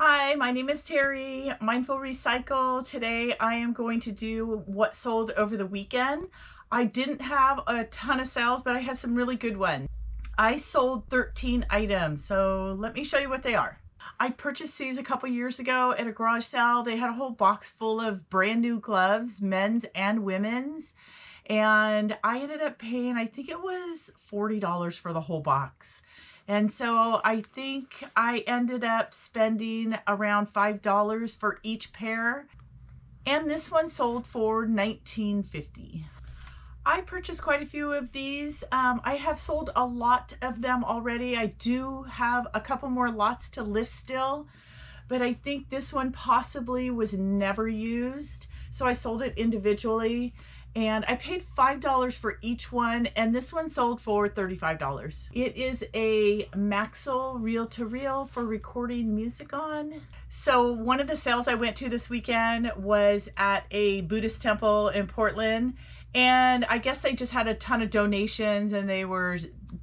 Hi, my name is Terry, Mindful Recycle. Today I am going to do what sold over the weekend. I didn't have a ton of sales, but I had some really good ones. I sold 13 items, so let me show you what they are. I purchased these a couple years ago at a garage sale. They had a whole box full of brand new gloves, men's and women's. And I ended up paying, I think it was $40 for the whole box. And so I think I ended up spending around $5 for each pair. And this one sold for $19.50. I purchased quite a few of these. I have sold a lot of them already. I do have a couple more lots to list still, but I think this one possibly was never used. So I sold it individually. And I paid $5 for each one, and this one sold for $35. It is a Maxell reel-to-reel for recording music on. So one of the sales I went to this weekend was at a Buddhist temple in Portland, and I guess they just had a ton of donations and they were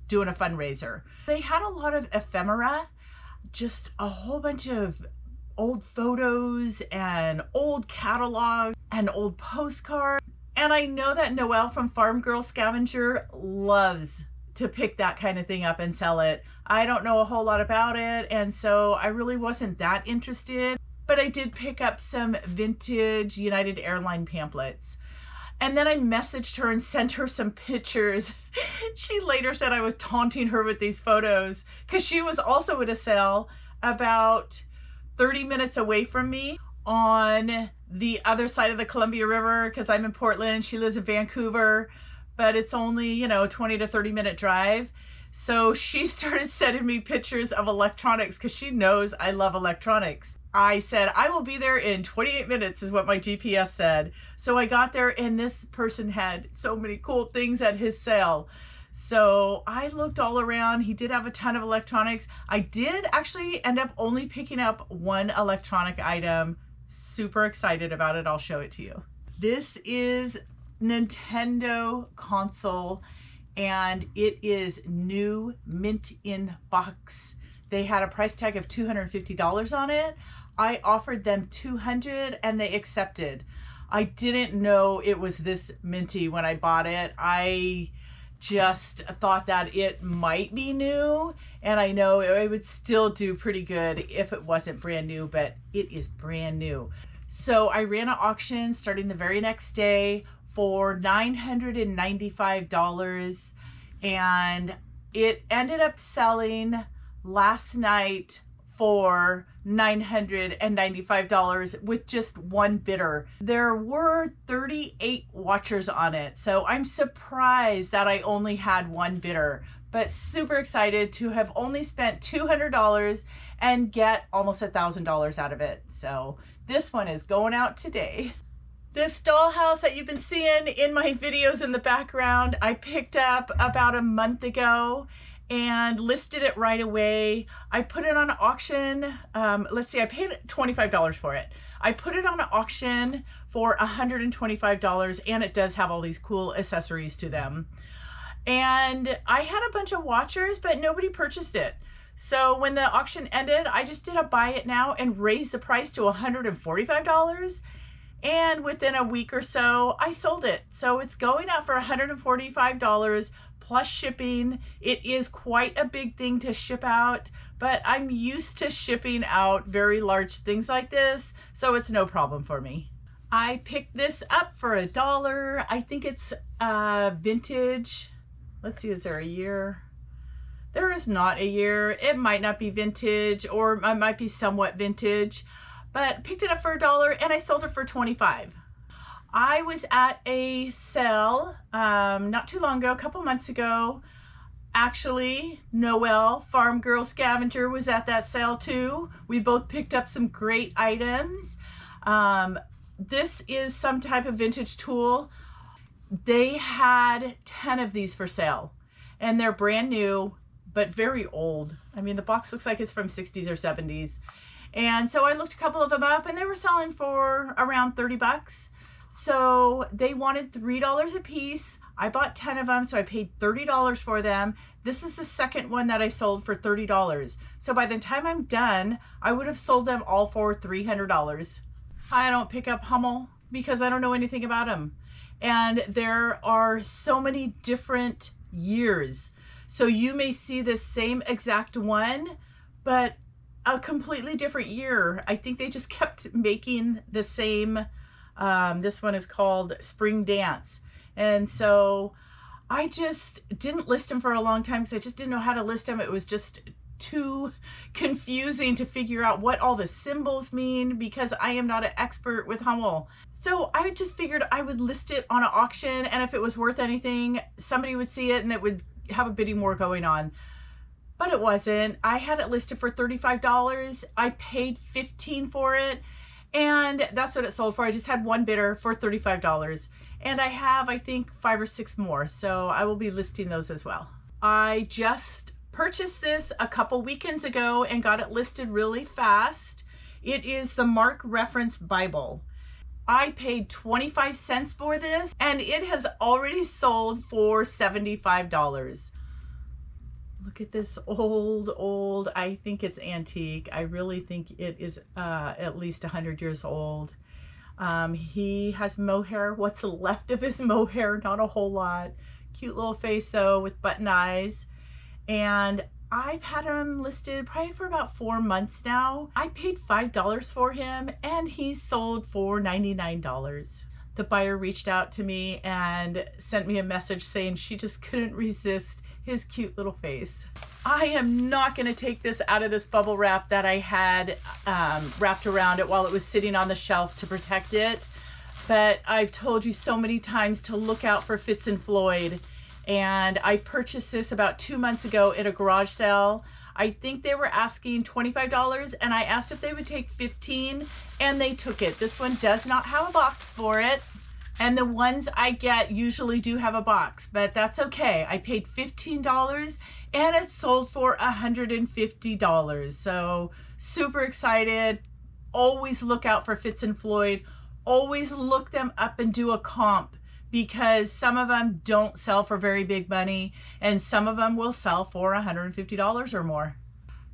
doing a fundraiser. They had a lot of ephemera, just a whole bunch of old photos and old catalogs and old postcards. And I know that Noelle from Farm Girl Scavenger loves to pick that kind of thing up and sell it. I don't know a whole lot about it, and so I really wasn't that interested, but I did pick up some vintage United Airlines pamphlets. And then I messaged her and sent her some pictures. She later said I was taunting her with these photos because she was also at a sale about 30 minutes away from me on the other side of the Columbia River, because I'm in Portland, she lives in Vancouver, but it's only, 20 to 30 minute drive. So she started sending me pictures of electronics because she knows I love electronics. I said, I will be there in 28 minutes is what my GPS said. So I got there and this person had so many cool things at his sale. So I looked all around. He did have a ton of electronics. I did actually end up only picking up one electronic item. Super excited about it. I'll show it to you. This is Nintendo console and it is new, mint in box. They had a price tag of $250 on it. I offered them $200 and they accepted. I didn't know it was this minty when I bought it. I just thought that it might be new, and I know it would still do pretty good if it wasn't brand new, but it is brand new. So I ran an auction starting the very next day for $995, and it ended up selling last night for $995 with just one bidder. There were 38 watchers on it, so I'm surprised that I only had one bidder, but super excited to have only spent $200 and get almost $1,000 out of it. So this one is going out today. This dollhouse that you've been seeing in my videos in the background, I picked up about a month ago and listed it right away. I put it on an auction. Let's see, I paid $25 for it. I put it on an auction for $125, and it does have all these cool accessories to them. And I had a bunch of watchers, but nobody purchased it. So when the auction ended, I just did a buy it now and raised the price to $145. And within a week or so, I sold it. So it's going out for $145 plus shipping. It is quite a big thing to ship out, but I'm used to shipping out very large things like this, so it's no problem for me. I picked this up for $1. I think it's vintage. Let's see, is there a year? There is not a year. It might not be vintage, or it might be somewhat vintage, but picked it up for $1 and I sold it for $25. I was at a sale not too long ago, a couple months ago. Actually, Noelle, Farm Girl Scavenger, was at that sale too. We both picked up some great items. This is some type of vintage tool. They had 10 of these for sale, and they're brand new, but very old. I mean, the box looks like it's from 60s or 70s. And so I looked a couple of them up, and they were selling for around $30. So they wanted $3 a piece. I bought 10 of them, so I paid $30 for them. This is the second one that I sold for $30. So by the time I'm done, I would have sold them all for $300. I don't pick up Hummel because I don't know anything about them. And there are so many different years. So you may see the same exact one, but a completely different year. I think they just kept making the same. This one is called Spring Dance. And so I just didn't list them for a long time because I just didn't know how to list them. It was just too confusing to figure out what all the symbols mean because I am not an expert with Hummel. So I just figured I would list it on an auction, and if it was worth anything, somebody would see it and it would have a bidding war going on. But it wasn't. I had it listed for $35. I paid $15 for it, and that's what it sold for. I just had one bidder for $35. And I have, I think, 5 or 6 more. So I will be listing those as well. I just purchased this a couple weekends ago and got it listed really fast. It is the Mark Reference Bible. I paid 25 cents for this, and it has already sold for $75. Look at this old, I think it's antique. I really think it is at least 100 years old. He has mohair, what's left of his mohair, not a whole lot. Cute little face though with button eyes. And I've had him listed probably for about 4 months now. I paid $5 for him and he sold for $99. The buyer reached out to me and sent me a message saying she just couldn't resist his cute little face. I am not going to take this out of this bubble wrap that I had wrapped around it while it was sitting on the shelf to protect it. But I've told you so many times to look out for Fitz and Floyd. And I purchased this about 2 months ago at a garage sale. I think they were asking $25 and I asked if they would take $15 and they took it. This one does not have a box for it. And the ones I get usually do have a box, but that's okay. I paid $15 and it sold for $150. So super excited. Always look out for Fitz and Floyd. Always look them up and do a comp, because some of them don't sell for very big money and some of them will sell for $150 or more.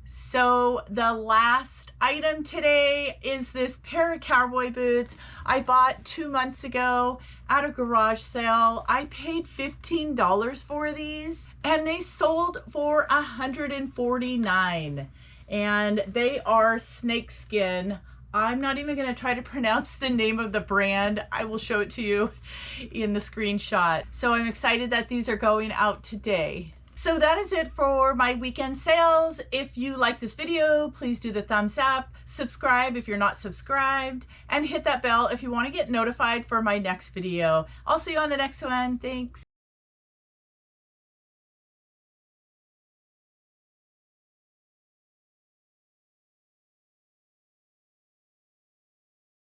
So the last item today is this pair of cowboy boots I bought 2 months ago at a garage sale. I paid $15 for these and they sold for $149, and they are snakeskin. I'm not even going to try to pronounce the name of the brand. I will show it to you in the screenshot. So I'm excited that these are going out today. So that is it for my weekend sales. If you like this video, please do the thumbs up, subscribe if you're not subscribed, and hit that bell if you want to get notified for my next video. I'll see you on the next one. Thanks.